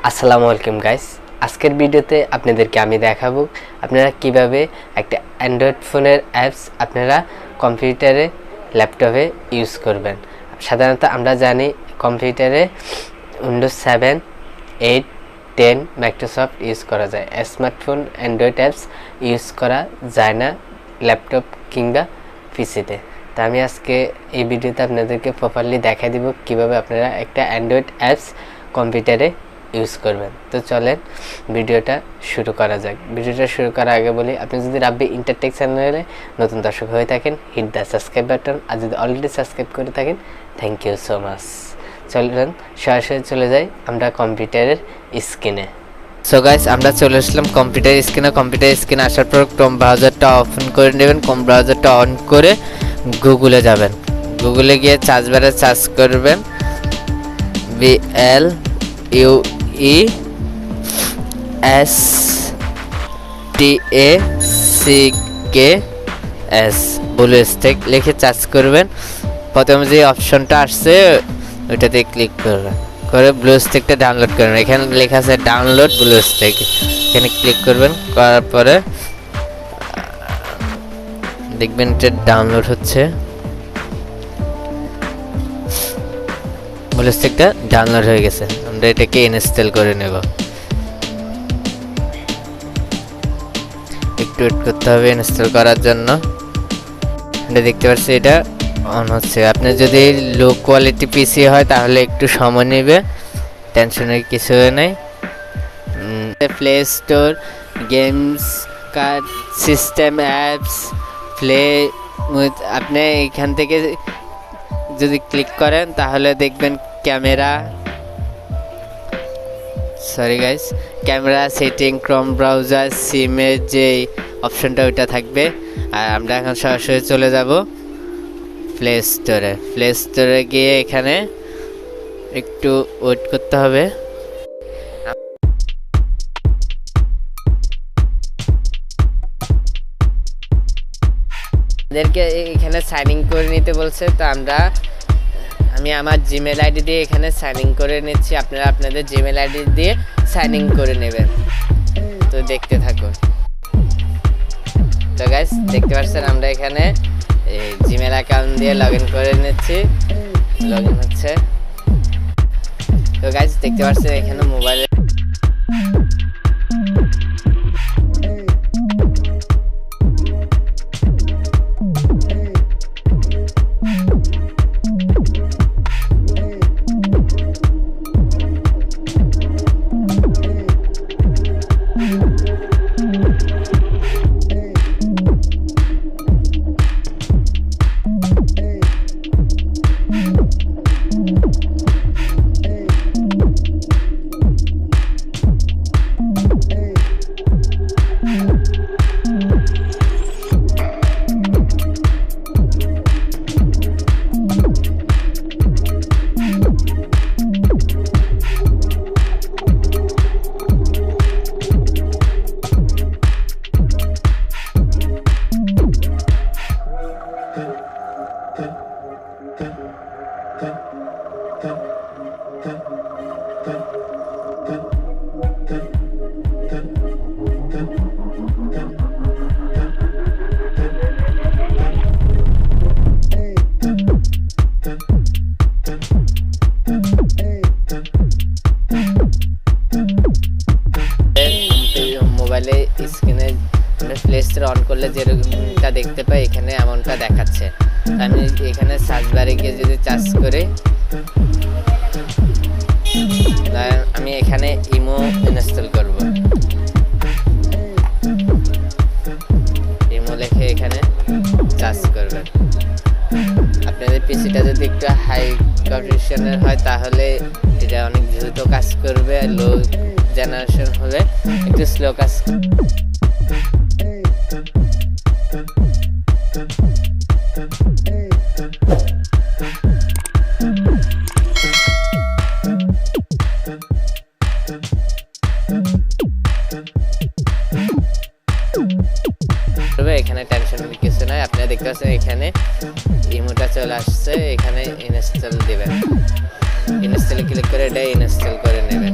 আসসালামু আলাইকুম গাইস, আজকের ভিডিওতে আপনাদেরকে আমি দেখাবো আপনারা কিভাবে একটা অ্যান্ড্রয়েড ফোনের অ্যাপস আপনারা কম্পিউটারে ল্যাপটপে ইউজ করবেন। সাধারণত আমরা জানি কম্পিউটারে উইন্ডোজ 7, 8, 10 মাইক্রোসফট ইউজ করা যায়, স্মার্টফোন অ্যান্ড্রয়েড অ্যাপস ইউজ করা যায় না ল্যাপটপ কিংবা পিসিতে। তো আমি আজকে এই ভিডিওতে আপনাদেরকে প্রপারলি দেখাই দিব কিভাবে আপনারা একটা অ্যান্ড্রয়েড অ্যাপস কম্পিউটারে ইউজ করবেন। তো চলেন ভিডিওটা শুরু করা যাক। ভিডিওটা শুরু করার আগে বলি, আপনি যদি রাব্বি ইন্টারটেক চ্যানেলে নতুন দর্শক হয়ে থাকেন, হিট দ্য সাবস্ক্রাইব বাটন, আর যদি অলরেডি সাবস্ক্রাইব করে থাকেন থ্যাংক ইউ সো মাচ। চলেন সরাসরি চলে যাই আমরা কম্পিউটারের স্ক্রিনে। সো গাইস, আমরা চলে আসলাম কম্পিউটার স্ক্রিনে। কম্পিউটার স্ক্রিনে আসার পর ক্রোম ব্রাউজারটা ওপেন করে নেবেন। ক্রোম ব্রাউজারটা অন করে গুগলে যাবেন। গুগলে গিয়ে সার্চ বারে সার্চ করবেন BLUESTACKS ব্লুস্ট্যাক লিখে সার্চ করবেন। প্রথমে যে অপশনটা আসছে ওইটাতে ক্লিক করবেন, করে ব্লুস্ট্যাকটা ডাউনলোড করবেন। এখানে লেখা আছে ডাউনলোড ব্লুস্ট্যাক, এখানে ক্লিক করবেন। করার পরে দেখবেন এটা ডাউনলোড হচ্ছে। ব্লুস্ট্যাকটা ডাউনলোড হয়ে গেছে, আমরা এটাকে ইনস্টল করে নেব। একটু ওয়েট করতে হবে ইনস্টল করার জন্য। এটা দেখতে পাচ্ছি এটা অন হচ্ছে। আপনি যদি লো কোয়ালিটি পিসি হয় তাহলে একটু সময় নেবে, টেনশনের কিছু নেই। Play store, games, card, system apps, play with, আপনি এখান থেকে যদি ক্লিক করেন তাহলে দেখবেন ক্যামেরা সেটিং, ক্রোম ব্রাউজার, সিমের যে অপশনটা ওইটা থাকবে। আর আমরা এখন সরাসরি চলে যাব প্লে স্টোরে। প্লে স্টোরে গিয়ে এখানে একটু ওয়েট করতে হবে। আমাদেরকে এখানে সাইন ইন করে নিতে বলছে, তো আমি আমার জিমেল আইডি দিয়ে এখানে সাইন ইন করে নিচ্ছি। আপনারা আপনাদের জিমেল আইডি দিয়ে সাইন ইন করে নেবেন। তো দেখতে থাকুন। তো গাইস, দেখতে পাচ্ছেন আমরা এখানে জিমেল অ্যাকাউন্ট দিয়ে লগ ইন করে নিচ্ছি, লগ ইন হচ্ছে। তো গাইস, দেখতে পাচ্ছেন এখানে মোবাইলে মোবাইলে স্ক্রিনে প্লে স্টোর অন করলে যেরকমটা দেখতে পাই এখানে এমনটা দেখাচ্ছে। আমি এখানে সার্চ বারে গিয়ে যদি সার্চ করি, আমি এখানে ইমো ইনস্টল করব। ইমো লিখে এখানে সার্চ করবেন। আপনাদের পিসিটা যদি একটু হাই কনফিগারেশনের হয় তাহলে এটা অনেক দ্রুত কাজ করবে, লো জেনারেশন হলে একটু স্লো কাজ করবে। এখানে টেনশনের কিছু নাই, আপনারা দেখতে পাচ্ছেন এখানে ইমোটা চলে আসছে। এখানে ইনস্টল দিবেন, ইনস্টলে ক্লিক করে এটা ইনস্টল করে নেবেন।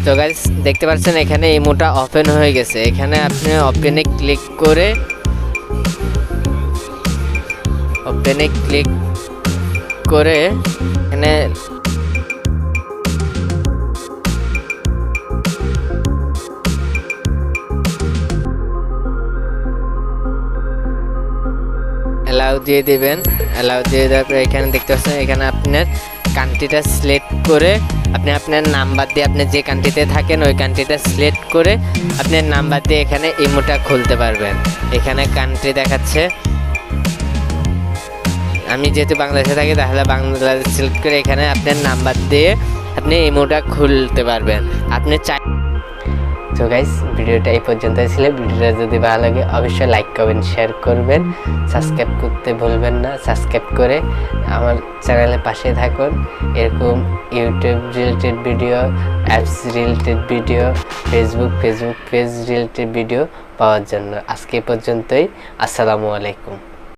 তো গাইস দেখতে পাচ্ছেন এখানে ইমোটা ওপেন হয়ে গেছে। এখানে আপনি ওপেনে ক্লিক করে এখানে অ্যালাউ দিয়ে দিবেন। অ্যালাউ দিয়ে দেওয়ার পরে এখানে দেখতে পাচ্ছেন এখানে আপনার কান্ট্রিটা সিলেক্ট করে আপনি আপনার নাম্বার দিয়ে আপনি যে কান্ট্রিতে থাকেন ওই কান্ট্রিটা সিলেক্ট করে আপনার নাম্বার দিয়ে এখানে ইমোটা খুলতে পারবেন। এখানে কান্ট্রি দেখাচ্ছে, আমি যেহেতু বাংলাদেশে থাকি তাহলে বাংলাদেশ সিলেক্ট করে এখানে আপনার নাম্বার দিয়ে আপনি ইমোটা খুলতে পারবেন। আপনি চাই। তো গাইস ভিডিওটা এই পর্যন্তই ছিল। ভিডিওটা যদি ভালো লাগে অবশ্যই লাইক কমেন্ট শেয়ার করবেন, সাবস্ক্রাইব করতে ভুলবেন না। সাবস্ক্রাইব করে আমার চ্যানেলের পাশে থাকুন এরকম YouTube related video, apps related video, Facebook page related video পাওয়ার জন্য। আজকে পর্যন্তই। আসসালামু আলাইকুম।